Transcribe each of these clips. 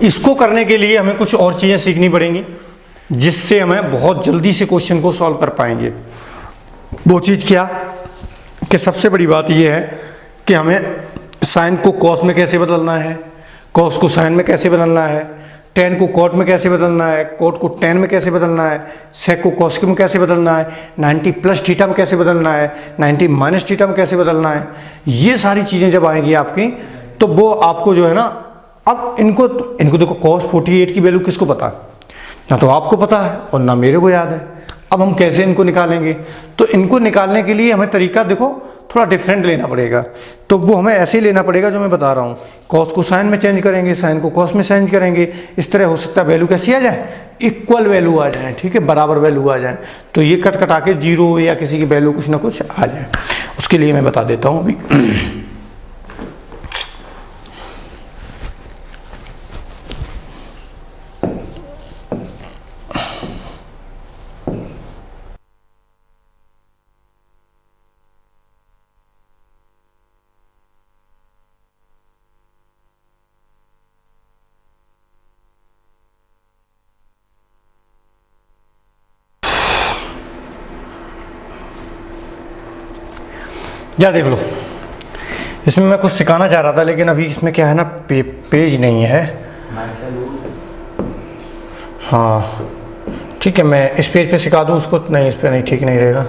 इसको करने के लिए हमें कुछ और चीज़ें सीखनी पड़ेंगी जिससे हमें बहुत जल्दी से क्वेश्चन को सॉल्व कर पाएंगे। वो चीज़ क्या कि सबसे बड़ी बात यह है कि हमें साइन को कॉस में कैसे बदलना है, कॉस को साइन में कैसे बदलना है, टेन को कॉट में कैसे बदलना है, कॉट को टेन में कैसे बदलना है, सेक को कॉस्क में कैसे बदलना है, 90 प्लस थीटा में कैसे बदलना है, 90 माइनस थीटा में कैसे बदलना है। ये सारी चीज़ें जब आएंगी आपकी तो वो आपको जो है ना, अब इनको देखो कॉस 48 की वैल्यू किसको पता है? ना तो आपको पता है और ना मेरे को याद है। अब हम कैसे इनको निकालेंगे? तो इनको निकालने के लिए हमें तरीका देखो थोड़ा डिफरेंट लेना पड़ेगा। तो वो हमें ऐसे ही लेना पड़ेगा जो मैं बता रहा हूँ। कॉस को साइन में चेंज करेंगे, साइन को कॉस में चेंज करेंगे। इस तरह हो सकता है वैल्यू कैसी आ जाए, इक्वल वैल्यू आ जाए, ठीक है, बराबर वैल्यू आ जाए। तो ये कट कटा के जीरो या किसी की वैल्यू कुछ ना कुछ आ जाए। उसके लिए मैं बता देता हूँ अभी। या देख लो, इसमें मैं कुछ सिखाना चाह रहा था लेकिन अभी इसमें क्या है ना, पेज नहीं है। हाँ ठीक है, मैं इस पेज पे सिखा दूँ उसको? नहीं, इस पे नहीं, ठीक नहीं रहेगा।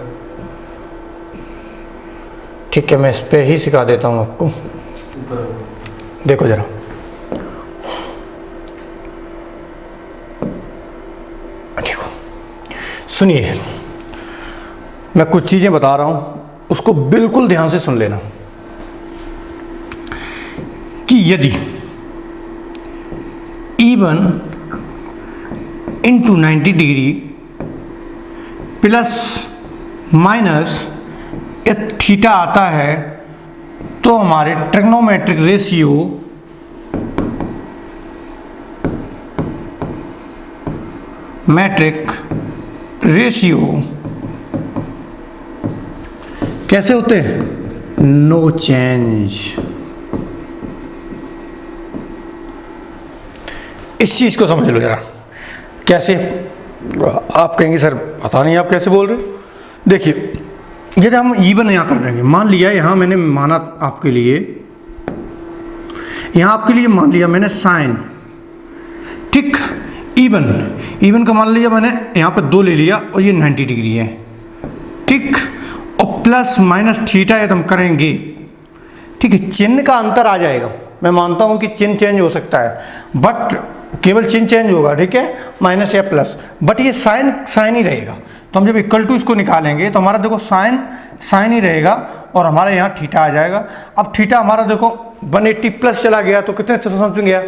ठीक है, मैं इस पे ही सिखा देता हूँ आपको। देखो ज़रा, देखो सुनिए, मैं कुछ चीज़ें बता रहा हूँ, उसको बिल्कुल ध्यान से सुन लेना कि यदि E1 into 90 degree plus minus theta आता है तो हमारे ट्रिग्नोमेट्रिक रेशियो कैसे होते हैं? No change. इस चीज को समझ लो जरा। कैसे? आप कहेंगे सर पता नहीं आप कैसे बोल रहे हो। देखिए, यदि हम E1 यहाँ कर देंगे, मान लिया यहाँ मैंने माना आपके लिए, यहाँ आपके लिए मान लिया मैंने साइन, ठीक, E1 का मान लिया मैंने यहाँ पर 2 ले लिया और ये 90 डिग्री है, ठीक, और प्लस माइनस थीटा यदि हम करेंगे, ठीक है, चिन्ह का अंतर आ जाएगा। मैं मानता हूँ कि चिन्ह चेंज हो सकता है, बट केवल चिन्ह चेंज होगा, ठीक है, माइनस या प्लस, बट ये साइन ही रहेगा। तो हम जब इक्वल टू इसको निकालेंगे तो हमारा देखो साइन ही रहेगा और हमारा यहाँ थीटा आ जाएगा। अब थीटा हमारा देखो 180 प्लस चला गया तो कितने समझ गया,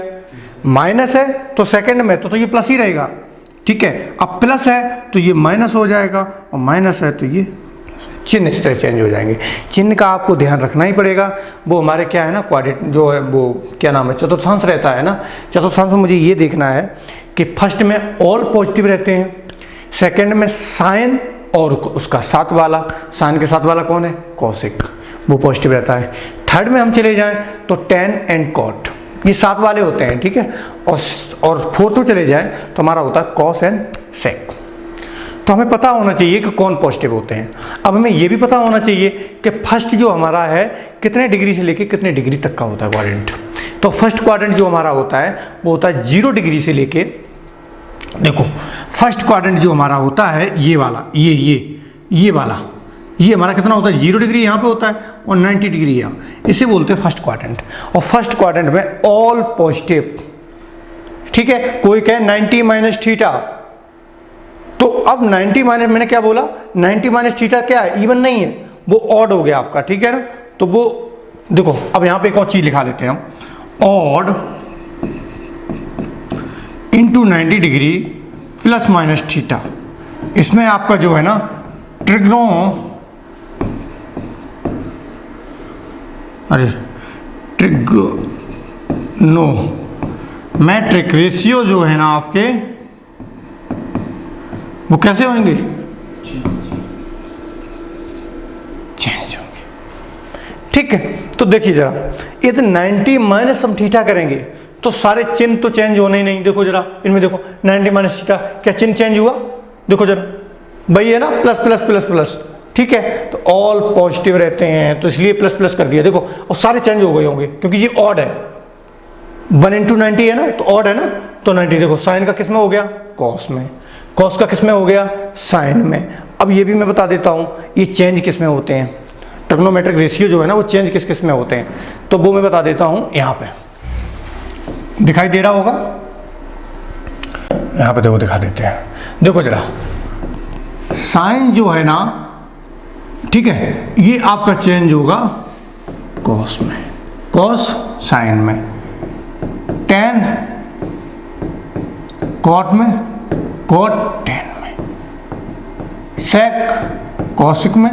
माइनस है तो सेकंड में तो ये प्लस ही रहेगा, ठीक है। अब प्लस है तो ये माइनस हो जाएगा और माइनस है तो ये चिन्ह इस तरह चेंज हो जाएंगे। चिन्ह का आपको ध्यान रखना ही पड़ेगा। वो हमारे क्या है ना, क्वाड्रेट जो है वो क्या नाम है, चतुर्थांश रहता है ना। चतुर्थांश में मुझे ये देखना है कि फर्स्ट में ऑल पॉजिटिव रहते हैं, सेकंड में साइन और उसका साथ वाला, साइन के साथ वाला कौन है, कॉसेक, वो पॉजिटिव रहता है। थर्ड में हम चले जाएं तो टेन एंड कॉट, ये साथ वाले होते हैं, ठीक है। और फोर्थ में चले जाएं तो हमारा होता है कॉस एंड सेक। तो हमें पता होना चाहिए कि कौन पॉजिटिव होते हैं। अब हमें ये भी पता होना चाहिए कि फर्स्ट जो हमारा है कितने डिग्री से लेके कितने डिग्री तक का होता है क्वाड्रेंट। तो फर्स्ट क्वाड्रेंट जो हमारा होता है वो होता है 0 डिग्री से लेके, देखो फर्स्ट क्वाड्रेंट जो हमारा होता है ये वाला, ये वाला, ये हमारा कितना होता है, 0 डिग्री यहाँ पे होता है और 90 डिग्री यहाँ, इसे बोलते हैं फर्स्ट क्वाड्रेंट। और फर्स्ट क्वाड्रेंट में ऑल पॉजिटिव, ठीक है। कोई कहे 90 माइनस थीटा, तो अब 90 माइनस, मैंने क्या बोला, 90 माइनस थीटा क्या है, इवन नहीं है, वो ऑड हो गया आपका, ठीक है ना। तो वो देखो, अब यहाँ पे एक और चीज लिखा देते हैं हम, odd into 90 degree plus minus theta. इसमें आपका जो है ना ट्रिग्नोमेट्रिक रेशियो जो है ना आपके, वो कैसे होंगे, चेंज होंगे, ठीक है। तो देखिए जरा, ये तो 90 माइनस हम थीटा करेंगे तो सारे चिन्ह तो चेंज होने ही नहीं। देखो जरा इनमें देखो 90 माइनस थीटा, क्या चिन्ह चेंज हुआ? देखो जरा वही है ना, प्लस प्लस प्लस प्लस, ठीक है। तो ऑल पॉजिटिव रहते हैं तो इसलिए प्लस प्लस कर दिया देखो, और सारे चेंज हो गए होंगे क्योंकि ये ऑड है। 1 इंटू 90 है ना, तो ऑड है ना, तो 90 देखो साइन का किस में हो गया? कॉस में। कॉस का किस में हो गया? साइन में। अब ये भी मैं बता देता हूँ ये चेंज किस में होते हैं, ट्रिग्नोमेट्रिक रेशियो जो है ना वो चेंज किस किस में होते हैं, तो वो मैं बता देता हूँ। यहाँ पे दिखाई दे रहा होगा, यहाँ पे देखो दिखा देते हैं। देखो जरा साइन जो है ना, ठीक है, ये आपका चेंज होगा कॉस में, कॉस साइन में, टेन कॉट में, कॉट टेन में, सेक कॉसिक में,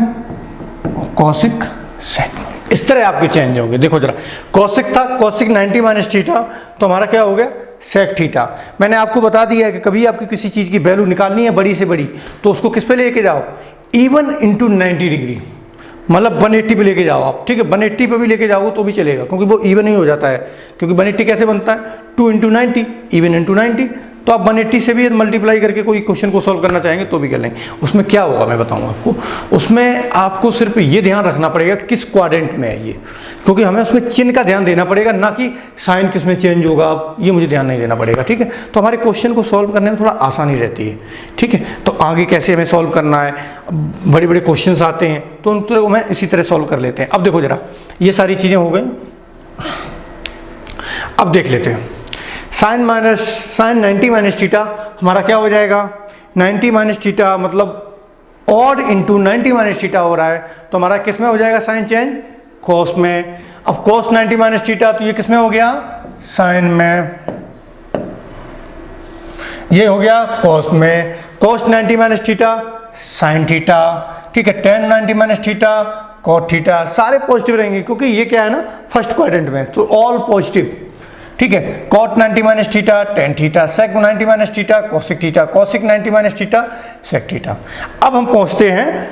कॉसिक सेक में। इस तरह आपके चेंज होंगे। देखो जरा कॉसिक था, कॉसिक 90 माइनस थीटा, तो हमारा क्या हो गया? Sec theta. मैंने आपको बता दिया है कि कभी आपकी किसी चीज़ की वैल्यू निकालनी है बड़ी से बड़ी, तो उसको किस पे लेके जाओ? इवन इंटू 90 डिग्री, मतलब 180 पे लेके जाओ आप, ठीक है। 180 पे भी लेके जाओ तो भी चलेगा क्योंकि वो इवन ही हो जाता है। क्योंकि 180 कैसे बनता है? 2 इंटू 90, इवन इंटू 90। तो आप 180 से भी मल्टीप्लाई करके कोई क्वेश्चन को सॉल्व करना चाहेंगे तो भी कर लेंगे। उसमें क्या होगा मैं बताऊंगा आपको। उसमें आपको सिर्फ ये ध्यान रखना पड़ेगा कि किस क्वाड्रेंट में है ये, क्योंकि हमें उसमें चिन्ह का ध्यान देना पड़ेगा, ना कि साइन किस में चेंज होगा, ये मुझे ध्यान नहीं देना पड़ेगा, ठीक है। तो हमारे क्वेश्चन को सॉल्व करने में थोड़ा आसानी रहती है, ठीक है। तो आगे कैसे हमें सॉल्व करना है, बड़े बड़े क्वेश्चन आते हैं तो उन को मैं इसी तरह सॉल्व कर लेते हैं। अब देखो जरा ये सारी चीज़ें हो गई, अब देख लेते हैं। साइन 90 माइनस थीटा हमारा क्या हो जाएगा? 90 माइनस थीटा मतलब ऑड इंटू 90 माइनस थीटा हो रहा है, तो हमारा किस में हो जाएगा साइन चेंज? कॉस में। अब कॉस 90 माइनस थीटा तो ये किस में हो गया? साइन में। ये हो गया कॉस में। Cos 90 minus theta sine theta, ठीक है। Tan 90 minus theta cot theta, सारे पॉजिटिव रहेंगे क्योंकि ये क्या है ना फर्स्ट क्वाड्रेंट में, तो ऑल पॉजिटिव, ठीक है। Cot 90 minus theta tan theta, sec 90 minus theta cosec theta, cosec 90 minus theta sec theta. अब हम पहुंचते हैं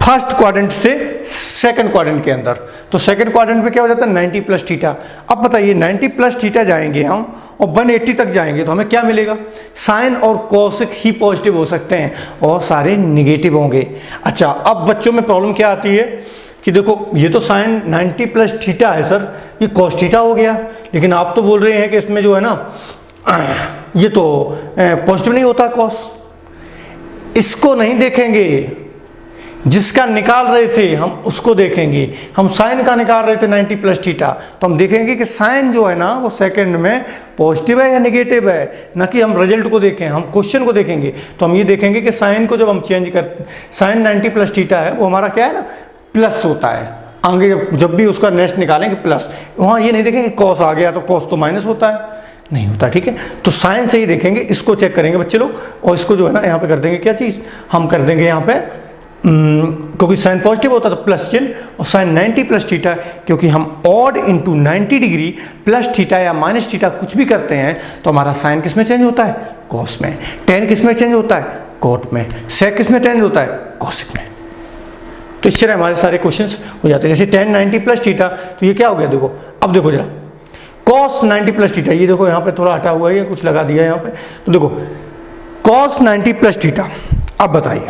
फर्स्ट क्वाड्रेंट से सेकंड क्वाड्रेंट के अंदर। तो सेकंड क्वाड्रेंट में क्या हो जाता है? 90 प्लस थीटा। अब बताइए 90 प्लस थीटा जाएंगे हम और 180 तक जाएंगे तो हमें क्या मिलेगा? साइन और कॉसिक ही पॉजिटिव हो सकते हैं और सारे निगेटिव होंगे। अच्छा, अब बच्चों में प्रॉब्लम क्या आती है कि देखो ये तो साइन 90 प्लस थीटा है सर, ये कॉस थीटा हो गया, लेकिन आप तो बोल रहे हैं कि इसमें जो है ना ये तो पॉजिटिव नहीं होता कॉस। इसको नहीं देखेंगे, जिसका निकाल रहे थे हम उसको देखेंगे। हम साइन का निकाल रहे थे 90 प्लस थीटा, तो हम देखेंगे कि साइन जो है ना वो सेकंड में पॉजिटिव है या नेगेटिव है, ना कि हम रिजल्ट को देखें, हम क्वेश्चन को देखेंगे। तो हम ये देखेंगे कि साइन को जब हम चेंज करते, साइन 90 प्लस थीटा है वो हमारा क्या है ना प्लस होता है। आगे जब भी उसका नेक्स्ट निकालेंगे प्लस, वहाँ ये नहीं देखेंगे कॉस आ गया तो कॉस तो माइनस होता है, नहीं होता, ठीक है। तो साइन से ही देखेंगे, इसको चेक करेंगे बच्चे लोग, और इसको जो है ना यहाँ पे कर देंगे क्या चीज़, हम कर देंगे यहाँ पे क्योंकि साइन पॉजिटिव होता है तो प्लस चिन्ह, और साइन 90 प्लस थीटा क्योंकि हम odd into 90 degree plus theta या माइनस थीटा कुछ भी करते हैं तो हमारा साइन किस में चेंज होता है? कॉस में। टेन किस में चेंज होता है? कॉट में। सेक किस में चेंज होता है? कॉसिक में। तो इस तरह हमारे सारे क्वेश्चंस हो जाते हैं। जैसे टेन 90 प्लस थीटा, तो ये क्या हो गया देखो, अब देखो जरा कॉस 90 प्लस थीटा, ये देखो यहाँ पे थोड़ा हटा हुआ है, कुछ लगा दिया है यहाँ पे, तो देखो कॉस 90 प्लस थीटा। अब बताइए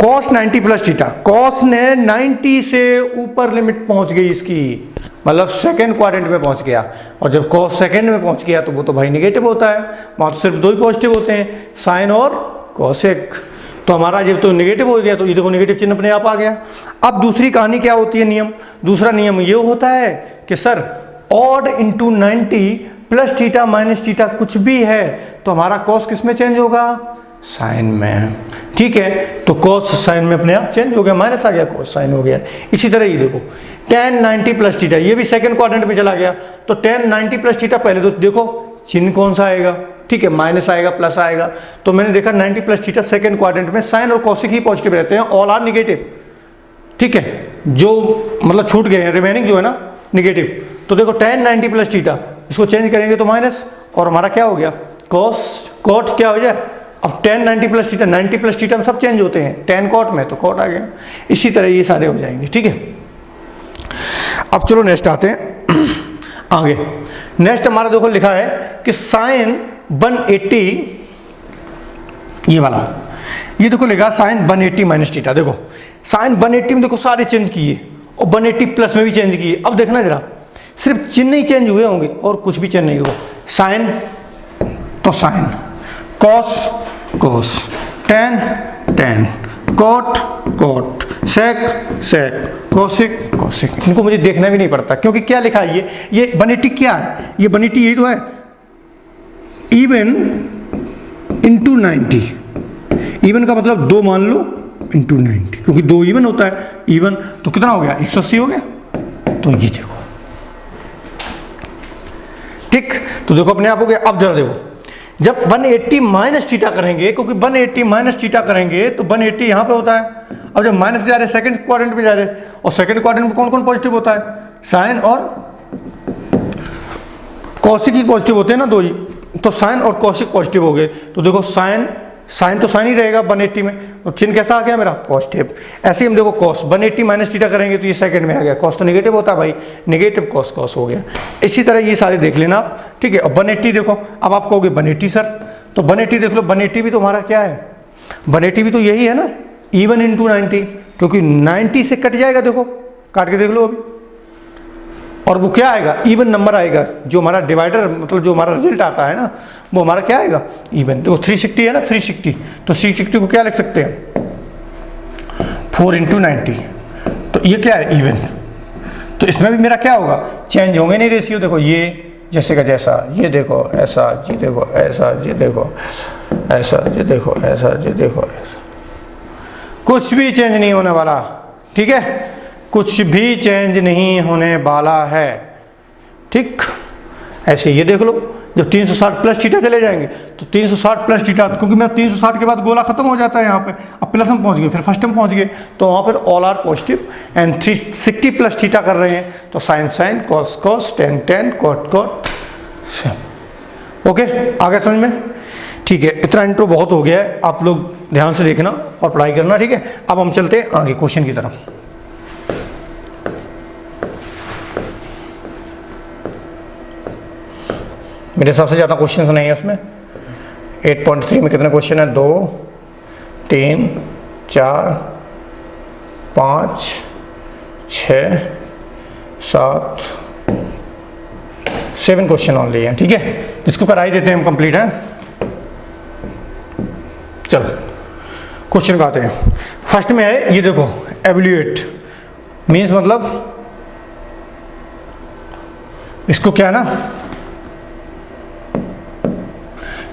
कॉस 90 प्लस थीटा, कॉस ने 90 से ऊपर लिमिट पहुंच गई इसकी, मतलब सेकंड क्वाड्रेंट में पहुंच गया, और जब कॉस सेकंड में पहुंच गया तो वो तो भाई नेगेटिव होता है, वहाँ तो सिर्फ दो ही पॉजिटिव होते हैं, साइन और कॉसेक। तो हमारा जब तो नेगेटिव हो गया तो ये देखो नेगेटिव चिन्ह अपने आप आ गया। अब दूसरी कहानी क्या होती है नियम, दूसरा नियम ये होता है कि sir odd into 90 plus theta minus theta कुछ भी है तो हमारा कॉस किस में चेंज होगा? साइन में, ठीक है। तो कॉस साइन में अपने आप चेंज हो गया, माइनस आ गया कॉस साइन हो गया। इसी तरह ये देखो टेन 90 प्लस थीटा, ये भी सेकंड क्वाड्रेंट में चला गया, तो टेन 90 प्लस थीटा पहले तो देखो चिन्ह कौन सा आएगा, ठीक है, माइनस आएगा प्लस आएगा। तो मैंने देखा 90 प्लस थीटा सेकंड क्वाड्रेंट में साइन और कॉसिक ही पॉजिटिव रहते हैं, ऑल आर नेगेटिव, ठीक है, जो मतलब छूट गए हैं रिमेनिंग जो है ना नेगेटिव। तो देखो टेन 90 प्लस थीटा, इसको चेंज करेंगे तो माइनस, और हमारा क्या हो गया कॉस कॉट क्या हो जाए। अब ten 90 plus theta, 90 plus theta में सब चेंज होते हैं, टेन कॉट में तो कॉट आ गया। इसी तरह ये सारे हो जाएंगे, ठीक है। अब चलो नेक्स्ट आते हैं आगे। नेक्स्ट हमारा देखो लिखा है कि साइन 180, ये वाला, ये देखो लिखा साइन 180 माइनस थीटा। देखो साइन 180 में देखो सारे चेंज किए और 180 प्लस में भी चेंज किए। अब देखना जरा, सिर्फ चिन्ह ही चेंज हुए होंगे और कुछ भी चेंज नहीं हुआ। साइन तो sine, cos cos, tan tan, cot cot, sec sec, cosec cosec. इनको मुझे देखना भी नहीं पड़ता क्योंकि क्या लिखा है ये 180 क्या है, ये 180 यही तो है, इवन इंटू 90। इवन का मतलब 2 मान लो इंटू 90, क्योंकि 2 इवन होता है। इवन तो कितना हो गया, 180 हो गया। तो ये देखो, ठीक। तो देखो अपने आप हो गया। अब जरा देखो, जब 180 माइनस थीटा करेंगे, क्योंकि 180 माइनस थीटा करेंगे तो 180 यहाँ पे होता है। अब जब माइनस जा रहे सेकंड क्वाड्रेंट में जा रहे, और सेकंड क्वाड्रेंट में कौन कौन पॉजिटिव होता है, साइन और कॉसिक ही पॉजिटिव होते हैं ना, 2 ही। तो साइन और कॉसिक पॉजिटिव हो गए। तो देखो साइन तो साइन ही रहेगा 180 में, और चिन्ह कैसा आ गया मेरा, पॉजिटिव। ऐसे ही हम देखो कॉस 180 माइनस थीटा करेंगे तो ये सेकंड में आ गया। कॉस तो नेगेटिव होता है भाई, नेगेटिव कॉस कॉस हो गया। इसी तरह ये सारे देख लेना आप, ठीक है। अब 180 देखो, अब आप कहोगे 180 सर, तो 180 देख लो, 180 भी तो हमारा क्या है, 180 भी तो यही है ना, इवन इंटू 90, क्योंकि 90 से कट जाएगा। देखो काट के देख लो अभी, और वो क्या आएगा, इवन नंबर आएगा। जो हमारा डिवाइडर मतलब जो हमारा रिजल्ट आता है ना, वो हमारा क्या आएगा, इवन। देखो 360 है ना, 360, तो 360 को क्या लिख सकते हैं, 4 इंटू 90, तो ये क्या है, इवन। तो इसमें भी मेरा क्या होगा, चेंज होंगे नहीं रेशियो। देखो ये जैसे का जैसा, ये देखो ऐसा, ये देखो ऐसा, ये देखो ऐसा, ये देखो ऐसा, ये देखो ऐसा, कुछ भी चेंज नहीं होने वाला, ठीक है, कुछ भी चेंज नहीं होने वाला है, ठीक। ऐसे ये देख लो, जब 360 प्लस थीटा चले जाएंगे तो 360 प्लस थीटा, क्योंकि मेरा 360 के बाद गोला खत्म हो जाता है यहाँ पे। अब प्लस में पहुँच गए, फिर फर्स्ट में पहुँच गए, तो वहाँ पर all are positive. And 360 plus theta कर रहे हैं तो sine sine, cos cos, tan tan, cot cot. Okay, आगे समझ में, ठीक है। इतना इंट्रो बहुत हो गया है, आप लोग ध्यान से देखना और पढ़ाई करना, ठीक है। अब हम चलते हैं आगे क्वेश्चन की तरफ। मेरे हिसाब से ज़्यादा क्वेश्चंस नहीं है उसमें। 8.3 में कितने क्वेश्चन है, 2 3 4 5 6 7 7 क्वेश्चन ऑनली हैं, ठीक है। जिसको करा ही देते हैं हम कंप्लीट है। चलो क्वेश्चन का आते हैं। फर्स्ट में है ये देखो, एवल्यूएट मीन्स मतलब इसको क्या है ना,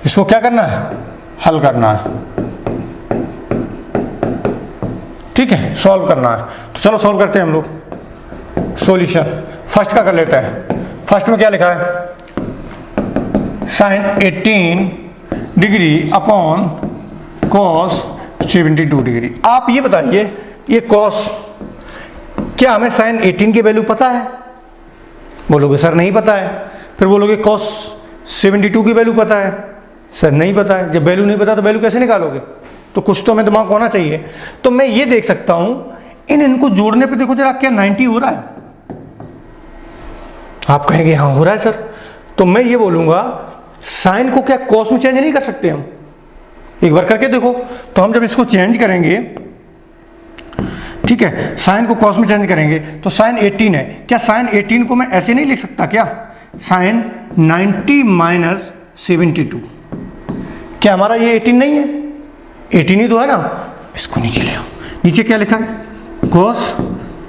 इसको क्या करना है, हल करना है, ठीक है, सॉल्व करना है। तो चलो सॉल्व करते हैं हम लोग। सॉल्यूशन फर्स्ट का कर लेते हैं। फर्स्ट में क्या लिखा है, sine 18 degree upon cos 72 degree. आप ये बताइए, ये कॉस, क्या हमें साइन 18 की वैल्यू पता है, बोलोगे सर नहीं पता है। फिर बोलोगे कॉस 72 की वैल्यू पता है, सर नहीं पता है। जब वैल्यू नहीं पता तो वैल्यू कैसे निकालोगे, तो कुछ तो हमें दिमाग होना चाहिए। तो मैं ये देख सकता हूं, इनको जोड़ने पे देखो जरा, क्या 90 हो रहा है। आप कहेंगे हाँ हो रहा है सर, तो मैं ये बोलूंगा साइन को क्या कॉस में चेंज नहीं कर सकते हम, एक बार करके देखो। तो हम जब इसको चेंज करेंगे, ठीक है, साइन को कॉस में चेंज करेंगे तो साइन 18 है, क्या साइन 18 को मैं ऐसे नहीं लिख सकता क्या, साइन 90 माइनस 72। क्या हमारा ये 18 नहीं है, 18 ही तो है ना। इसको नीचे ले आओ, नीचे क्या लिखा है, cos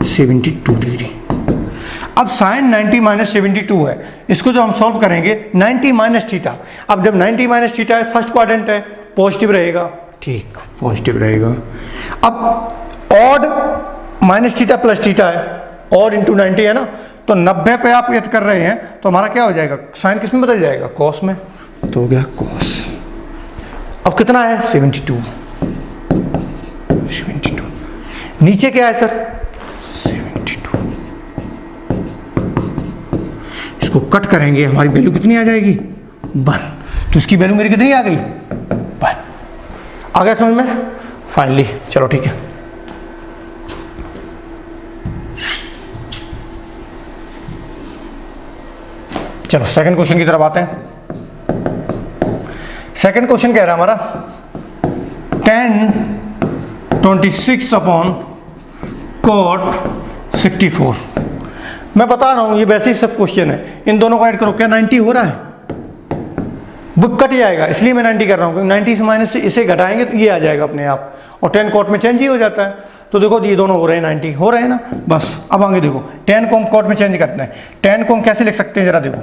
72 डिग्री। अब साइन 90 माइनस 72 है, इसको जो हम सॉल्व करेंगे 90 माइनस थीटा। अब जब 90 माइनस थीटा है, फर्स्ट क्वाड्रेंट है, पॉजिटिव रहेगा, ठीक, पॉजिटिव रहेगा। अब odd minus theta plus theta है, ऑड इंटू 90 है ना, तो 90 पे आप यद कर रहे हैं तो हमारा क्या हो जाएगा, साइन किस में बदल जाएगा, कॉस में। तो हो गया कॉस। अब कितना है, 72। नीचे क्या है सर, 72। इसको कट करेंगे, हमारी वैल्यू कितनी आ जाएगी, 1। तो इसकी वैल्यू मेरी कितनी आ गई, 1। आ गया समझ में, फाइनली। चलो ठीक है, चलो सेकंड क्वेश्चन की तरफ आते हैं। सेकंड क्वेश्चन कह रहा है हमारा tan 26 अपॉन cot 64। मैं बता रहा हूँ ये वैसे ही सब क्वेश्चन है, इन दोनों को ऐड करो, क्या 90 हो रहा है? बुक कट जाएगा, इसलिए मैं 90 कर रहा हूँ क्योंकि 90 से माइनस से इसे घटाएंगे तो ये आ जाएगा अपने आप, और tan cot में चेंज ही हो जाता है। तो देखो ये दोनों हो रहे हैं 90 हो रहे हैं ना। बस अब आगे देखो tan को हम cot में चेंज करते हैं। tan को हम कैसे लिख सकते हैं जरा देखो,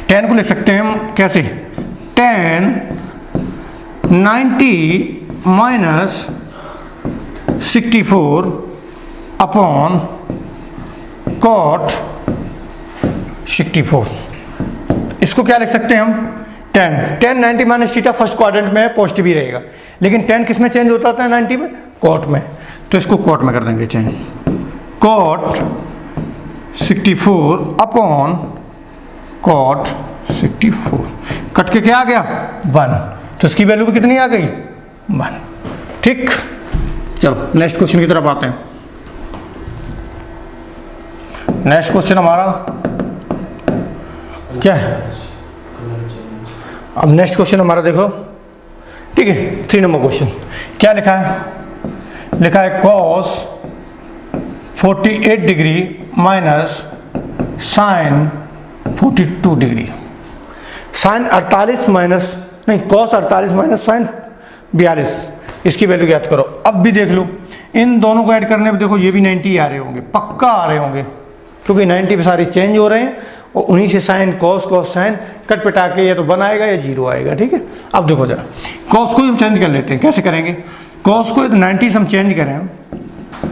tan को लिख सकते हैं हम कैसे, tan 90 माइनस 64 अपॉन cot 64। इसको क्या लिख सकते हैं हम, tan 90 minus theta first quadrant में पॉजिटिव ही रहेगा, लेकिन tan किस में चेंज होता है 90 में, cot में, तो इसको cot में कर देंगे change, cot 64 upon cot 64। Cut के क्या आ गया 1, तो इसकी वैल्यू भी कितनी आ गई 1। ठीक, चलो नेक्स्ट क्वेश्चन की तरफ आते हैं। नेक्स्ट क्वेश्चन हमारा क्या है, अब नेक्स्ट क्वेश्चन हमारा देखो, ठीक है 3 नंबर क्वेश्चन क्या लिखा है, लिखा है cos 48 degree minus sin 42 degree. sin 48 minus नहीं cos 48 माइनस sin 42, इसकी वैल्यू ज्ञात करो। अब भी देख लो इन दोनों को ऐड करने पे देखो ये भी 90 आ रहे होंगे, पक्का आ रहे होंगे, क्योंकि 90 पे सारे चेंज हो रहे हैं और उन्हीं से साइन cos साइन कट पिटा के या तो 1 आएगा या 0 आएगा। ठीक है, अब देखो जरा cos को हम चेंज कर लेते हैं, कैसे करेंगे, cos को 90 से हम चेंज करें,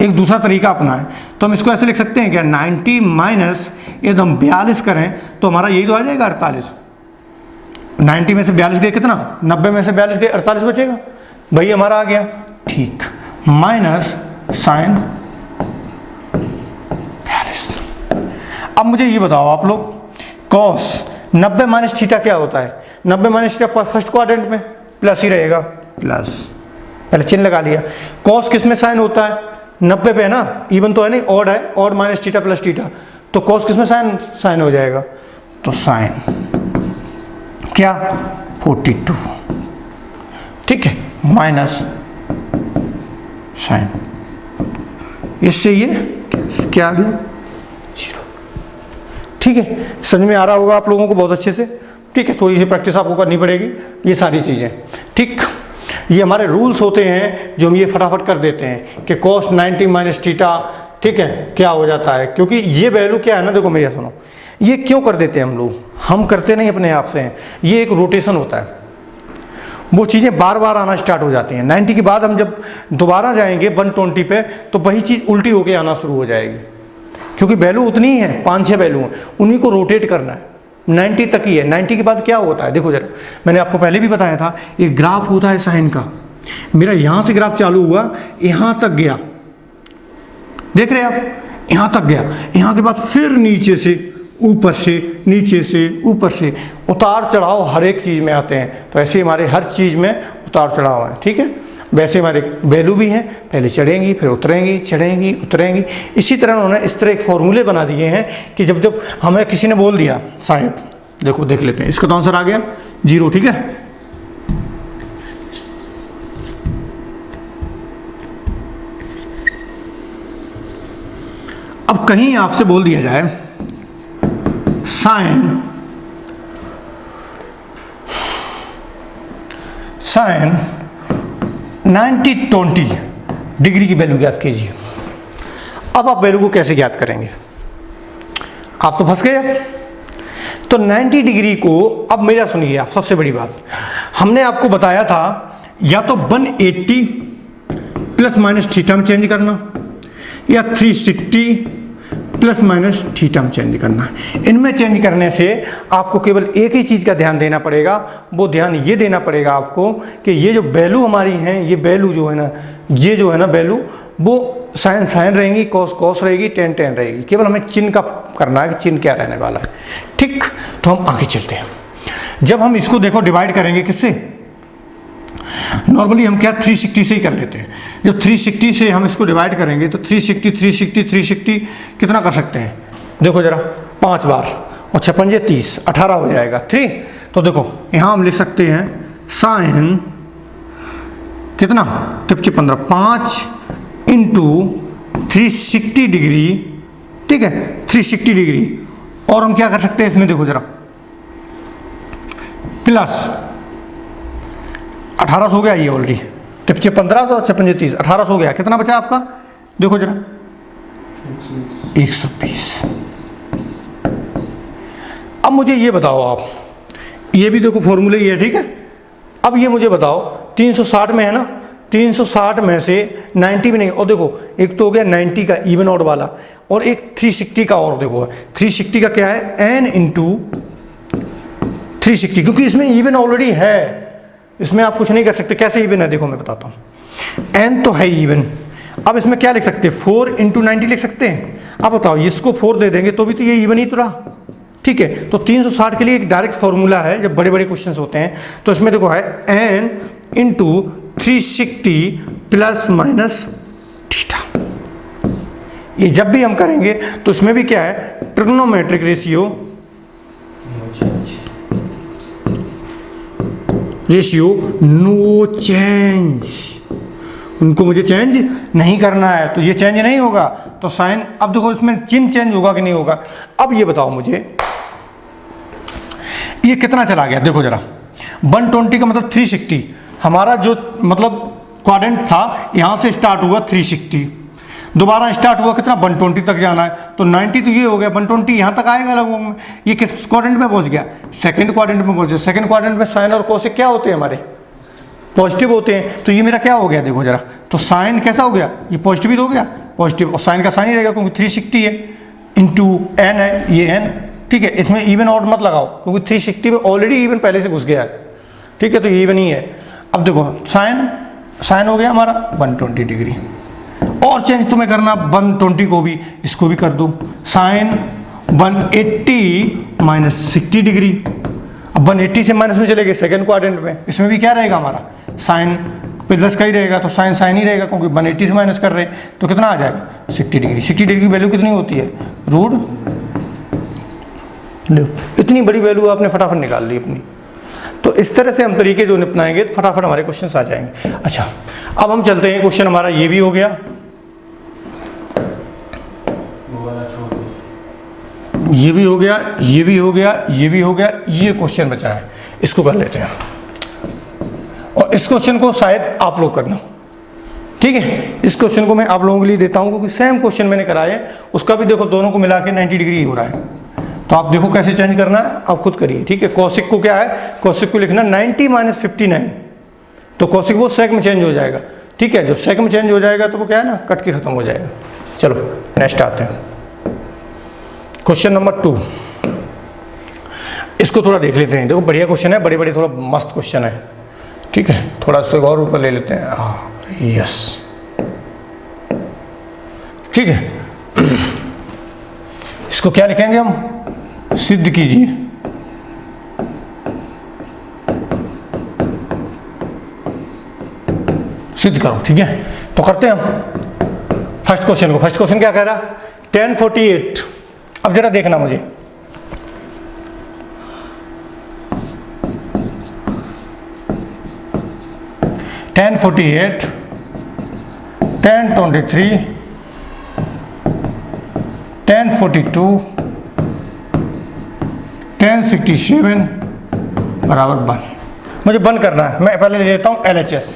एक दूसरा तरीका अपना है, तो हम इसको ऐसे लिख सकते हैं क्या 90 माइनस यदि हम 42 करें तो हमारा यही तो आ जाएगा 48। 90 में से 42 गए कितना, 90 में से 42 गए 48 बचेगा, वही हमारा आ गया। ठीक, माइनस साइन 42। अब मुझे ये बताओ आप लोग, cos 90 माइनस थीटा क्या होता है, 90 माइनस थीटा फर्स्ट क्वाड्रेंट में प्लस ही रहेगा, प्लस, पहले चिन्ह लगा लिया। cos किस में साइन होता है 90 पे है ना, इवन तो है नहीं, ऑड है, odd minus theta plus theta, तो cos किस में साइन हो जाएगा, तो साइन क्या 42, ठीक है, माइनस साइन, इससे ये क्या आ गया 0। ठीक है, समझ में आ रहा होगा आप लोगों को बहुत अच्छे से। ठीक है, थोड़ी सी प्रैक्टिस आपको करनी पड़ेगी ये सारी चीज़ें। ठीक, ये हमारे रूल्स होते हैं जो हम ये फटाफट कर देते हैं कि cos 90 माइनस थीटा, ठीक है, क्या हो जाता है, क्योंकि ये वैल्यू क्या है ना, देखो मेरी सुनो, ये क्यों कर देते हैं हम लोग, हम करते नहीं अपने आप से हैं, ये एक रोटेशन होता है, वो चीज़ें बार बार आना स्टार्ट हो जाती हैं। 90 के बाद हम जब दोबारा जाएंगे 120 पे तो वही चीज़ उल्टी होके आना शुरू हो जाएगी, क्योंकि वैल्यू उतनी ही है, 5-6 वैल्यू हैं, उन्हीं को रोटेट करना है, 90 तक ही है। 90 के बाद क्या होता है, देखो जरा, मैंने आपको पहले भी बताया था, एक ग्राफ होता है साइन का, मेरा यहाँ से ग्राफ चालू हुआ, यहाँ तक गया, देख रहे हैं आप, यहाँ तक गया, यहाँ के बाद फिर नीचे से ऊपर से, नीचे से ऊपर से, उतार चढ़ाव हर एक चीज़ में आते हैं, तो ऐसे हमारे हर चीज़ में उतार चढ़ाव है। ठीक है, वैसे हमारे वैल्यू भी हैं, पहले चढ़ेंगी फिर उतरेंगी, चढ़ेंगी उतरेंगी। इसी तरह उन्होंने इस तरह एक फॉर्मूले बना दिए हैं कि जब जब हमें किसी ने बोल दिया साहब, देखो देख लेते हैं, इसका तो आंसर आ गया 0। ठीक है, अब कहीं आपसे बोल दिया जाए साइन 90-20 डिग्री की वैल्यू ज्ञात कीजिए। अब आप वैल्यू को कैसे ज्ञात करेंगे, आप तो फंस गए। तो 90 डिग्री को, अब मेरा सुनिए आप, सबसे बड़ी बात, हमने आपको बताया था या तो 180 प्लस माइनस थीटा में चेंज करना, या 360 प्लस माइनस थीटा में चेंज करना। इनमें चेंज करने से आपको केवल एक ही चीज़ का ध्यान देना पड़ेगा, वो ध्यान ये देना पड़ेगा आपको कि ये जो वैल्यू हमारी हैं, ये वैल्यू जो है ना, ये जो है ना वैल्यू, वो साइन साइन रहेंगी, कॉस कॉस रहेगी, टेन टेन रहेगी। केवल हमें चिन्ह का करना है कि चिन्ह क्या रहने वाला है। ठीक, तो हम आगे चलते हैं। जब हम इसको देखो डिवाइड करेंगे किससे, नॉर्मली हम क्या 360 से ही कर लेते हैं। जब 360 से हम इसको डिवाइड करेंगे तो 360 कितना कर सकते हैं, देखो जरा 5 बार और 6 पंजे 30, 18 हो जाएगा। ठीक, तो देखो यहाँ हम लिख सकते हैं साइन कितना, 15, 5 इंटू 360 डिग्री, ठीक है 360 डिग्री। और हम क्या कर सकते हैं इसमें, देखो जरा, प्लस 1800 हो गया ये ऑलरेडी, 1500, 6 पंजे 30, 1800 हो गया। कितना बचा आपका, देखो जरा 120। अब मुझे ये बताओ आप, ये भी देखो फॉर्मूले ही है, ठीक है। अब ये मुझे बताओ 360 में है ना, 360 में से 90 भी नहीं, और देखो एक तो हो गया 90 का इवन ऑड वाला, और एक 360 का, और देखो 360 का क्या है, n इंटू 360, क्योंकि इसमें इवन ऑलरेडी है, इसमें आप कुछ नहीं कर सकते। कैसे इवन है, देखो मैं बताता हूँ। n तो है इवन, अब इसमें क्या लिख सकते हैं, 4 इंटू 90 लिख सकते हैं। अब बताओ इसको 4 दे देंगे तो भी तो ये इवन ही तो रहा, ठीक है। तो 360 के लिए एक डायरेक्ट फॉर्मूला है जब बड़े बड़े क्वेश्चंस होते हैं, तो इसमें देखो है n into 360 plus minus theta. ये जब भी हम करेंगे तो इसमें भी क्या है, ट्रिग्नोमेट्रिक रेशियो नो चेंज, उनको मुझे चेंज नहीं करना है, तो ये चेंज नहीं होगा तो साइन, अब देखो इसमें चिन्ह चेंज होगा कि नहीं होगा। अब ये बताओ मुझे ये कितना चला गया, देखो जरा 120 का मतलब 360, हमारा जो मतलब क्वाड्रेंट था यहाँ से स्टार्ट हुआ 360, दोबारा स्टार्ट हुआ कितना 120 तक जाना है, तो 90 तो ये हो गया, 120 यहाँ तक आएगा लगभग में। ये किस क्वाड्रेंट में पहुँच गया, सेकंड क्वाड्रेंट में पहुँच गया। सेकंड क्वाड्रेंट में साइन और कोसेक क्या होते हैं हमारे, पॉजिटिव होते हैं, तो ये मेरा क्या हो गया, देखो जरा, तो साइन कैसा हो गया, ये पॉजिटिव ही तो हो गया, पॉजिटिव, और साइन का साइन ही रहेगा क्योंकि 360 है इंटू एन है, ये एन, ठीक है। इसमें इवन ऑड मत लगाओ क्योंकि 360 में ऑलरेडी इवन पहले से घुस गया है, ठीक है, तो ये इवन ही है। अब देखो साइन हो गया हमारा 120 डिग्री, और चेंज तुम्हें करना 120 को भी, इसको भी कर दो साइन 180 माइनस 60 डिग्री। अब 180 से माइनस में चले गए सेकंड क्वाड्रेंट में, इसमें भी क्या रहेगा हमारा, साइन प्लस का ही रहेगा, तो साइन साइन ही रहेगा क्योंकि 180 से माइनस कर रहे हैं, तो कितना आ जाएगा 60 डिग्री। 60 डिग्री की वैल्यू कितनी होती है, रूट, लो इतनी बड़ी वैल्यू आपने फटाफट निकाल ली अपनी। तो इस तरह से हम तरीके जो अपनाएंगे तो फटाफट हमारे क्वेश्चन आ जाएंगे। अच्छा, अब हम चलते हैं, क्वेश्चन हमारा ये भी हो गया, ये भी हो गया, ये भी हो गया, ये भी हो गया, ये क्वेश्चन बचा है, इसको कर लेते हैं। और इस क्वेश्चन को शायद आप लोग करना, ठीक है। इस क्वेश्चन को मैं आप लोगों के लिए देता हूं क्योंकि सेम क्वेश्चन मैंने कराया है, उसका भी देखो दोनों को मिला के 90 डिग्री हो रहा है, तो आप देखो कैसे चेंज करना है, आप खुद करिए, ठीक है। कौशिक को क्या है, कौशिक को लिखना 90 माइनस 59, तो कौशिक वो सेक में चेंज हो जाएगा, ठीक है। जब सेक में चेंज हो जाएगा तो वो क्या है ना, कट के खत्म हो जाएगा। चलो नेक्स्ट आते हैं, क्वेश्चन नंबर 2, इसको थोड़ा देख लेते हैं। देखो बढ़िया क्वेश्चन है, बड़े बड़े थोड़ा मस्त क्वेश्चन है, ठीक है। थोड़ा सा और ऊपर ले लेते हैं, हाँ यस, ठीक है। इसको क्या लिखेंगे हम, सिद्ध कीजिए। सिद्ध करो, ठीक है। तो करते हैं हम फर्स्ट क्वेश्चन को। फर्स्ट क्वेश्चन क्या कह रहा, 1048। अब जरा देखना मुझे, टेन 48, 1023, 1042, 1067 बराबर 1। मुझे बंद करना है, मैं पहले ले लेता हूँ LHS,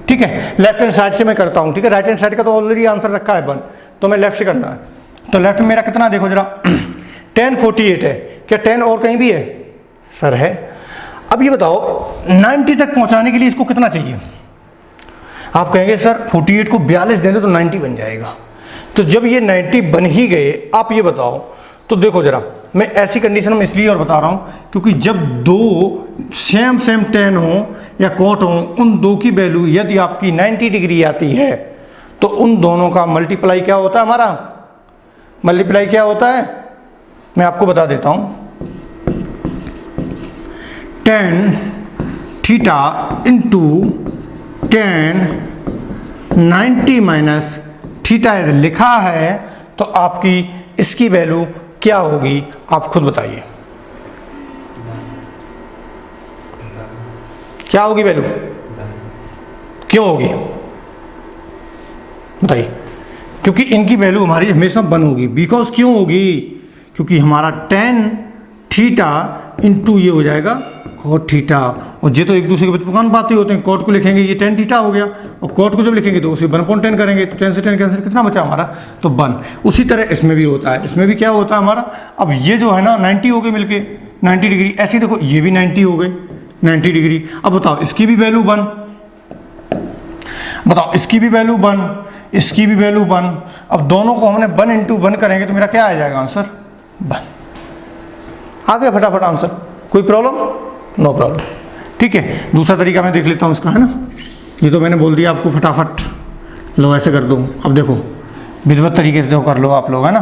ठीक है। लेफ्ट हैंड साइड से मैं करता हूँ, ठीक है। राइट हैंड साइड का तो ऑलरेडी आंसर रखा है 1, तो मैं लेफ्ट से करना है। तो लेफ्ट में मेरा कितना, देखो जरा 1048 है, क्या 10 और कहीं भी है, सर है। अब ये बताओ 90 तक पहुँचाने के लिए इसको कितना चाहिए। आप कहेंगे सर 48 को 42 देंगे तो 90 बन जाएगा, तो जब ये 90 बन ही गए, आप ये बताओ, तो देखो जरा, मैं ऐसी कंडीशन में इसलिए और बता रहा हूँ क्योंकि जब दो सेम 10 हो या कोट हो, उन दो की वैल्यू यदि आपकी 90 डिग्री आती है तो उन दोनों का मल्टीप्लाई क्या होता है, हमारा मल्टीप्लाई क्या होता है, मैं आपको बता देता हूँ, 10 थीटा इंटू 10 90 माइनस थीटा लिखा है, तो आपकी इसकी वैल्यू क्या होगी, आप खुद बताइए क्या होगी वैल्यू, क्यों होगी बताइए। क्योंकि इनकी वैल्यू हमारी हमेशा 1 होगी। बिकॉज क्यों होगी, क्योंकि हमारा tan थीटा इंटू ये हो जाएगा cot थीटा, और ये तो एक दूसरे के व्युत्पन्न होते हैं। cot को लिखेंगे ये tan थीटा हो गया, और cot को जब लिखेंगे तो उसे 1/10 करेंगे, तो 10 से 10 कैंसिल, कितना बचा हमारा, तो 1। उसी तरह इसमें भी होता है, इसमें भी क्या होता है हमारा, अब ये जो है ना 90 हो गए मिलके 90 डिग्री, ऐसे देखो ये भी 90 हो गए 90 डिग्री। अब बताओ इसकी भी वैल्यू 1, बताओ इसकी भी वैल्यू 1, इसकी भी वैल्यू 1। अब दोनों को हमने 1 इंटू 1 करेंगे तो मेरा क्या आ जाएगा आंसर, 1। आ गया फटाफट आंसर, कोई प्रॉब्लम, नो प्रॉब्लम। ठीक है, दूसरा तरीका मैं देख लेता हूँ इसका, है ना। ये तो मैंने बोल दिया आपको फटाफट, लो ऐसे कर दो। अब देखो विधिवत तरीके से कर लो आप लोग, है ना।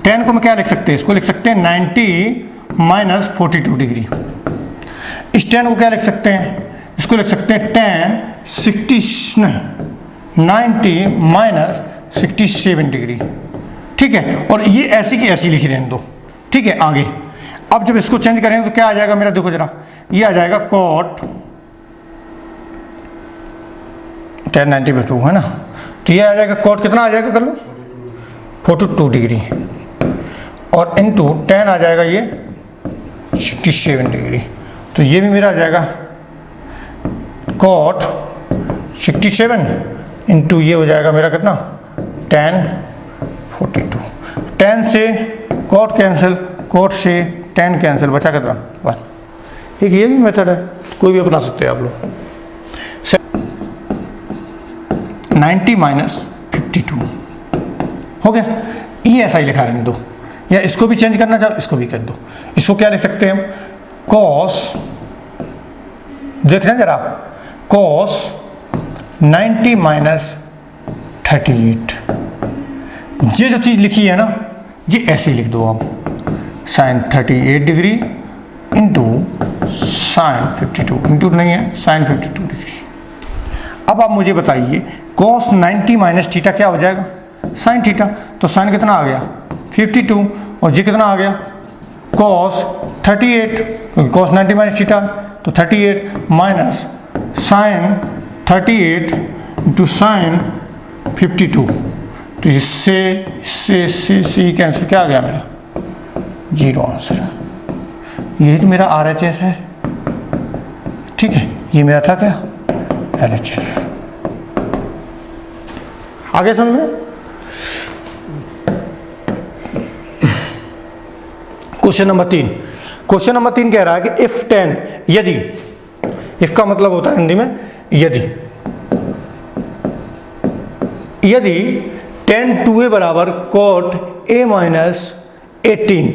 tan को मैं क्या लिख सकते हैं, इसको लिख सकते हैं 90 माइनस 42 डिग्री। इस tan को क्या लिख सकते हैं, इसको लिख सकते हैं tan 90 माइनस 67 डिग्री। ठीक है, और ये ऐसी की ऐसी लिखी रहने दो। ठीक है, आगे अब जब इसको चेंज करेंगे तो क्या आ जाएगा मेरा, देखो जरा, ये आ जाएगा cot tan 90/2, है ना। तो ये आ जाएगा cot कितना आ जाएगा, कर लो 42 डिग्री, और इंटू tan आ जाएगा ये 67 डिग्री। तो ये भी मेरा आ जाएगा cot 67 इंटू ये हो जाएगा मेरा कितना, tan 42। tan से cot कैंसिल, cot से tan कैंसिल, बचा कितना 1। एक ये भी मेथड है, कोई भी अपना सकते हैं आप लोग। 90 माइनस 52 हो गया, ये ऐसा ही लिखा रहने दो, या इसको भी चेंज करना चाहो इसको भी कर दो। इसको क्या लिख सकते हैं हम, cos, देख रहे हैं जरा, cos 90 माइनस 38। ये जो चीज़ लिखी है ना, ये ऐसे ही लिख दो आप, sin 38 degree into sin 52, into नहीं है sin 52 डिग्री। अब आप मुझे बताइए cos 90 माइनस थीटा क्या हो जाएगा, sin थीटा। तो sin कितना आ गया 52, और ये कितना आ गया cos 38, क्योंकि cos 90 माइनस थीटा, तो 38 माइनस sin 38 इंटू sin 52। तो इससे कैंसिल, क्या आ गया मेरा 0 आंसर। यही तो मेरा RHS है। ठीक है, ये मेरा था क्या LHS। आगे समझ में। क्वेश्चन नंबर 3, क्वेश्चन नंबर 3 कह रहा है कि इफ 10, यदि, इफ का मतलब होता है हिंदी में यदि tan 2a बराबर cot a माइनस 18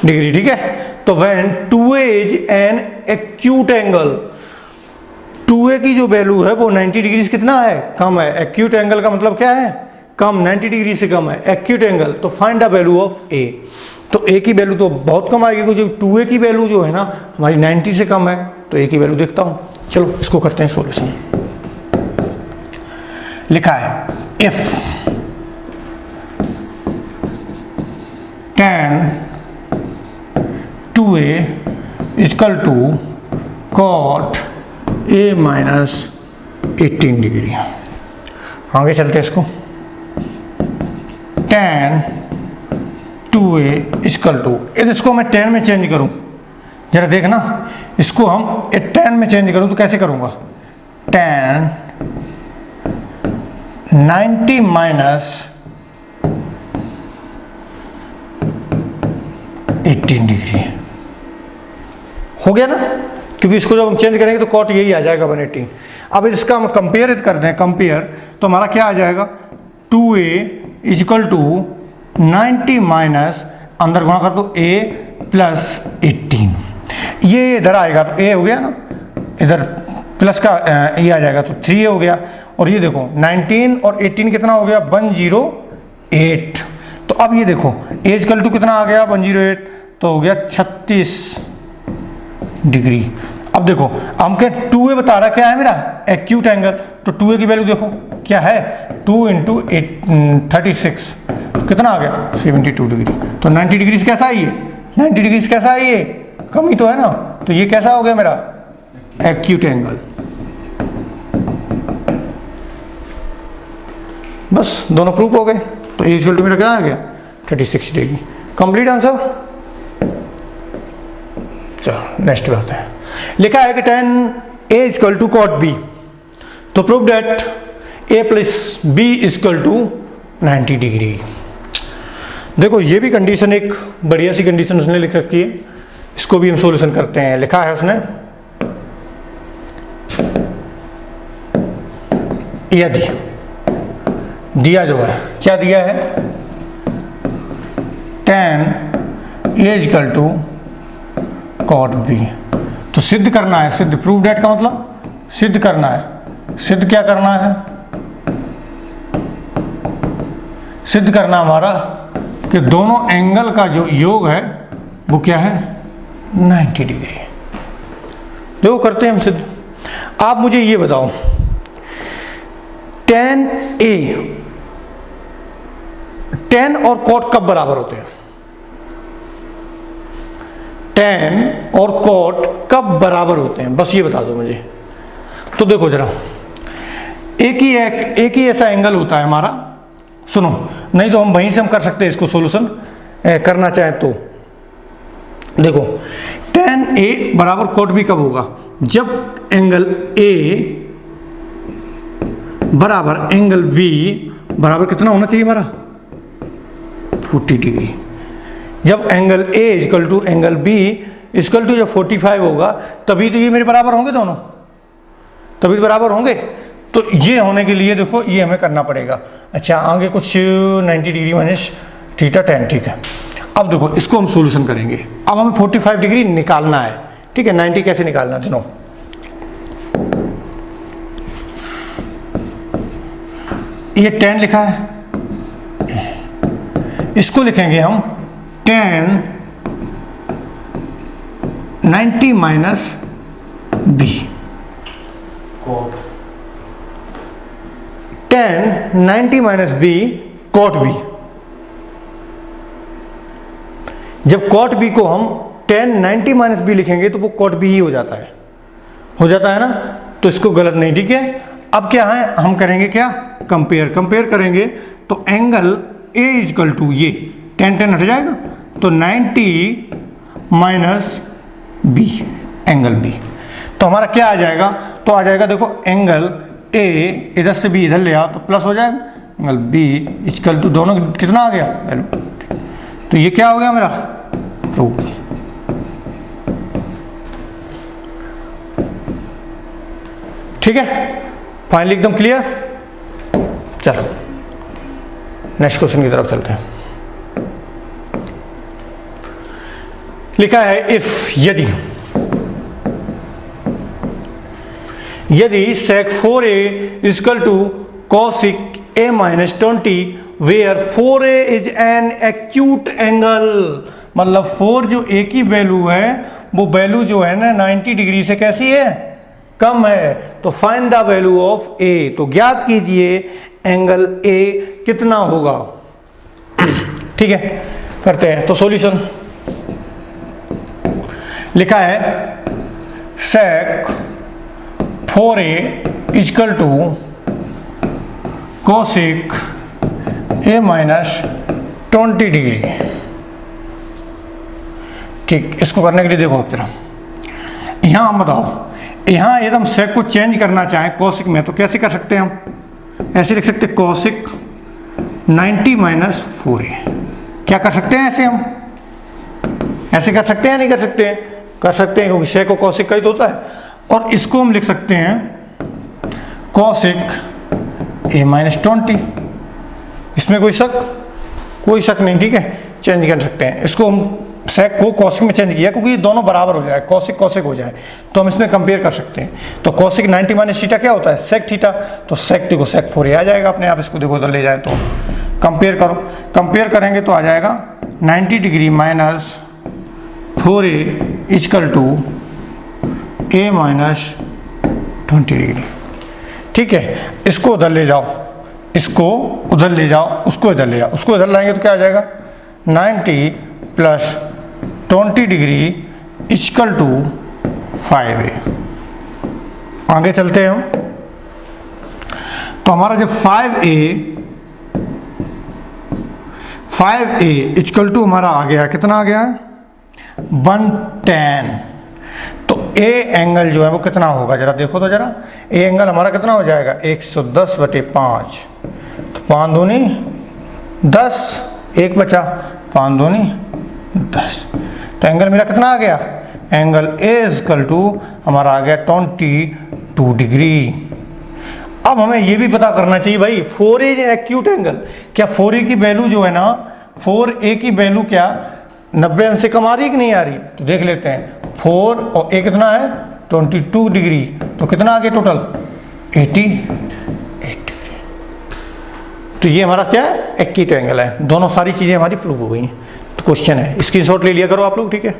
डिग्री। ठीक है, तो when 2a is an acute angle, 2a की जो वैल्यू है वो 90 डिग्री से कितना है, कम है। एक्यूट एंगल का मतलब क्या है, कम, 90 डिग्री से कम है एक्यूट एंगल। तो find the value of a। तो a की वैल्यू तो बहुत कम आएगी, क्योंकि 2a की वैल्यू जो है ना हमारी 90 से कम है। तो a की वैल्यू देखता हूँ, चलो इसको करते हैं सॉल्यूशन। लिखा है if tan 2a equal to cot a minus 18 degree. आगे चलते इसको, tan 2a इक्वल टू, इसको मैं tan में चेंज करूं, जरा देखना, इसको हम tan में चेंज करूं तो कैसे करूंगा, tan 90 माइनस 18 डिग्री हो गया ना, क्योंकि इसको जब हम चेंज करेंगे तो cot यही आ जाएगा 180। अब इसका हम कंपेयर करते हैं, कंपेयर, तो हमारा क्या आ जाएगा 2a इक्वल टू 90 माइनस, अंदर गुणा कर दो a प्लस 18। ये इधर आएगा तो a हो गया ना, इधर प्लस का ये आ जाएगा तो 3a हो गया। और ये देखो 19 और 18 कितना हो गया 108। तो अब ये देखो a इक्वल टू कितना आ गया 108, तो हो गया 36 डिग्री। अब देखो हम क्या 2a बता रहा क्या है मेरा एक्यूट एंगल, तो 2a की वैल्यू देखो क्या है 2 इंटू 36, तो कितना आ गया 72 डिग्री। तो 90 डिग्री से कैसा है ये, 90 डिग्री से कैसा है ये, कम ही तो है ना। तो ये कैसा हो गया मेरा एक्यूट एंगल। बस दोनों प्रूफ हो गए। तो ए इक्वल टू मेरा क्या आ गया 36 डिग्री। Complete answer. चलो नेक्स्ट बात है, लिखा है कि tan A equal to cot B, तो prove that A plus B equal to 90 degree. देखो ये भी कंडीशन एक बढ़िया सी कंडीशन उसने लिख रखी है, इसको भी हम सॉल्यूशन करते हैं। लिखा है उसने यदि दिया जो है क्या दिया है tan A equal to cot B, तो सिद्ध करना है, सिद्ध प्रूव डेट का मतलब सिद्ध करना है। सिद्ध क्या करना है, सिद्ध करना हमारा कि दोनों एंगल का जो योग है वो क्या है 90 डिग्री। देखो करते हैं हम सिद्ध। आप मुझे ये बताओ tan और cot कब बराबर होते हैं, tan और cot कब बराबर होते हैं, बस ये बता दो मुझे। तो देखो जरा, एक ही ऐसा एंगल होता है हमारा, सुनो, नहीं तो हम वहीं से हम कर सकते हैं इसको सॉल्यूशन करना चाहें तो। देखो tan A बराबर cot B कब होगा, जब एंगल A बराबर एंगल B बराबर कितना होना चाहिए हमारा 40 डिग्री। जब angle A equal to angle B equal to जब 45 होगा तभी तो ये मेरे बराबर होंगे, दोनों तभी तो बराबर होंगे। तो ये होने के लिए देखो ये हमें करना पड़ेगा। अच्छा आगे कुछ 90 डिग्री माइनस थीटा tan, ठीक है। अब देखो इसको हम सॉल्यूशन करेंगे। अब हमें 45 डिग्री निकालना है, ठीक है। 90 कैसे निकालना है, सुनो। ये tan लिखा है, इसको लिखेंगे हम tan 90 minus B, tan 90 minus B cot B। जब cot B को हम tan 90 माइनस B लिखेंगे तो वो cot B ही हो जाता है ना। तो इसको गलत नहीं, ठीक है। अब क्या है, हम करेंगे क्या, कंपेयर करेंगे। तो एंगल A इक्वल टू ये tan हट जाएगा, तो 90 माइनस B एंगल B। तो हमारा क्या आ जाएगा, तो आ जाएगा देखो एंगल A इधर से भी इधर ले आओ तो प्लस हो जाएगा, एंगल B इक्वल टू दोनों कितना आ गया वैल्यू। तो ये क्या हो गया मेरा प्रूफ। ठीक है, फाइनली एकदम क्लियर। चलो नेक्स्ट क्वेश्चन की तरफ चलते हैं। लिखा है इफ यदि sec 4a equal to cosec a minus 20 where 4a is an acute angle, मतलब 4 जो a की वैल्यू है वो वैल्यू जो है ना 90 डिग्री से कैसी है, कम है। तो find the value of a, तो ज्ञात कीजिए एंगल a कितना होगा। ठीक है, करते हैं। तो सॉल्यूशन लिखा है sec 4a equal to cosec a minus 20 degree. ठीक, इसको करने के लिए देखो आप जरा, यहाँ हम बताओ, यहाँ यदि हम sec को चेंज करना चाहें cosec में तो कैसे कर सकते हैं हम, ऐसे लिख सकते हैं cosec 90 माइनस 4a। क्या कर सकते हैं ऐसे, हम ऐसे कर सकते हैं, नहीं कर सकते हैं, कर सकते हैं क्योंकि sec को cosec का ही तो होता है। और इसको हम लिख सकते हैं cosec a माइनस 20, इसमें कोई शक नहीं, ठीक है, चेंज कर सकते हैं। इसको हम sec को cosec में चेंज किया क्योंकि ये दोनों बराबर हो जाए, cosec हो जाए, तो हम इसमें कंपेयर कर सकते हैं। तो cosec 90 माइनस थीटा क्या होता है, sec थीटा, तो sec देखो sec 4a आ जाएगा अपने आप। इसको देखो उधर ले जाए तो कंपेयर करो, कंपेयर करेंगे तो आ जाएगा 90 degree minus 4a equal to a minus 20 degree. ठीक है, इसको उधर ले जाओ इसको उधर ले जाओ, उसको इधर ले जाओ, उसको इधर लाएंगे तो क्या आ जाएगा 90 plus 20 degree equal to 5a। आगे चलते हैं हम, तो हमारा जो 5a इक्वल टू हमारा आ गया, कितना आ गया है 110। तो ए एंगल जो है वो कितना होगा जरा देखो तो जरा, ए एंगल हमारा कितना हो जाएगा 110/5। तो 5 दूनी 10, एक बचा 5 दूनी 10। तो एंगल मेरा कितना आ गया, एंगल ए इक्वल टू हमारा आ गया 22 डिग्री। अब हमें ये भी पता करना चाहिए भाई 4a एक्यूट एंगल, क्या 4a की वैल्यू जो है ना, 4a की वैल्यू क्या 90 अंश से कम आ रही है कि नहीं आ रही, तो देख लेते हैं। 4 और a कितना है 22 डिग्री, तो कितना आ गया टोटल 88 डिग्री। तो ये हमारा क्या है एक्यूट एंगल है। दोनों सारी चीज़ें हमारी प्रूव हो गई हैं। तो क्वेश्चन है, स्क्रीनशॉट ले लिया करो आप लोग, ठीक है।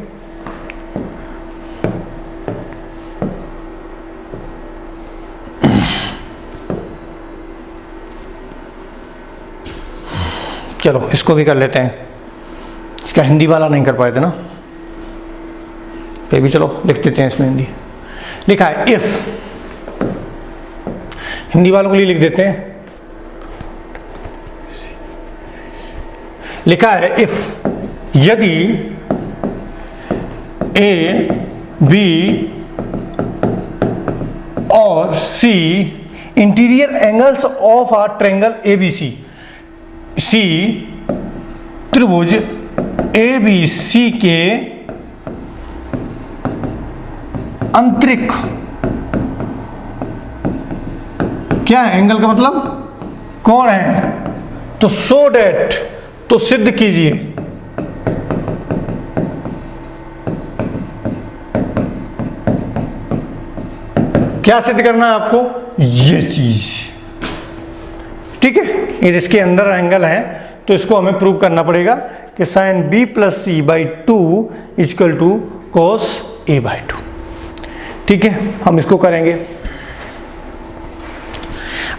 चलो इसको भी कर लेते हैं, इसका हिंदी वाला नहीं कर पाए थे ना, फिर भी चलो लिख देते हैं इसमें। हिंदी लिखा है इफ, हिंदी वालों के लिए लिख देते हैं, लिखा है इफ, यदि ए बी और C interior angles of a triangle ABC, C त्रिभुज ABC के आंतरिक, क्या है एंगल का मतलब कोण है, तो सो डेट, तो सिद्ध कीजिए क्या सिद्ध करना है आपको, ये चीज, ठीक है। ये इसके अंदर एंगल है तो इसको हमें प्रूव करना पड़ेगा कि sine B plus C/2 equal to cos A/2, ठीक है। हम इसको करेंगे।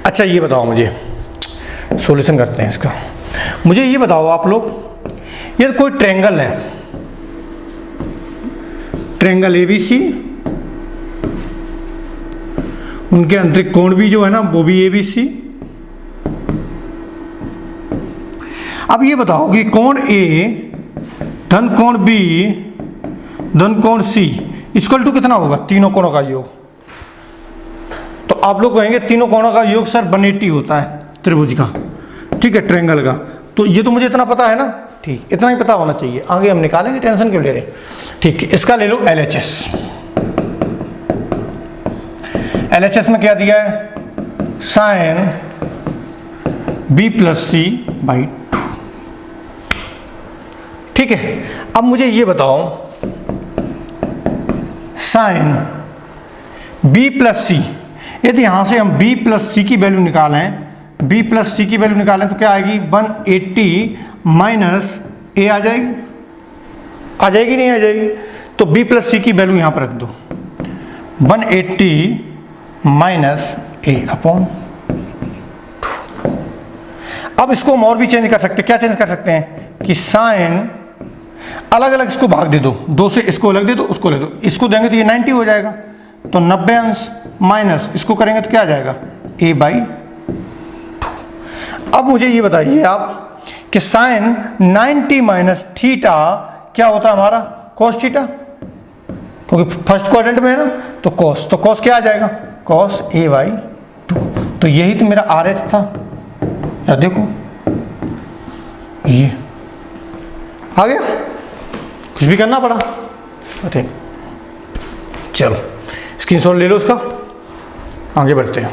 अच्छा ये बताओ मुझे, सॉल्यूशन करते हैं इसका। मुझे ये बताओ आप लोग, ये कोई ट्रायंगल है, ट्रायंगल ABC, उनके आंतरिक कोण भी जो है ना वो भी ABC। अब ये बताओ कि कोण A धन कोण B धन कोण C इक्वल टू कितना होगा, तीनों कोणों का योग। तो आप लोग कहेंगे तीनों कोणों का योग सर 180 होता है त्रिभुज का, ठीक है, ट्रायंगल का। तो ये तो मुझे इतना पता है ना, ठीक, इतना ही पता होना चाहिए, आगे हम निकालेंगे, टेंशन क्यों ले रहे। ठीक है, इसका ले लो LHS। LHS में क्या दिया है, साइन B प्लस C/2, ठीक है। अब मुझे ये बताओ, साइन B प्लस C, यदि यहां से हम B प्लस C की वैल्यू निकालें, B प्लस C की वैल्यू निकालें तो क्या आएगी 180 माइनस A आ जाएगी, आ जाएगी नहीं आ जाएगी। तो B प्लस C की वैल्यू यहां पर रख दो, 180 माइनस A/2। अब इसको हम और भी चेंज कर सकते हैं, क्या चेंज कर सकते हैं कि साइन अलग अलग इसको भाग दे दो, 2 से इसको अलग दे दो, उसको ले दो, इसको देंगे तो ये 90 हो जाएगा, तो 90 अंश माइनस इसको करेंगे तो क्या आ जाएगा A/2। अब मुझे ये बताइए आप कि साइन 90 माइनस थीटा क्या होता है हमारा cos थीटा, क्योंकि फर्स्ट क्वाड्रेंट में है ना, तो cos क्या आ जाएगा cos A/2। तो यही तो मेरा RH था, या देखो ये आ गया, कुछ भी करना पड़ा, ठीक। चलो स्क्रीनशॉट ले लो उसका, आगे बढ़ते हैं।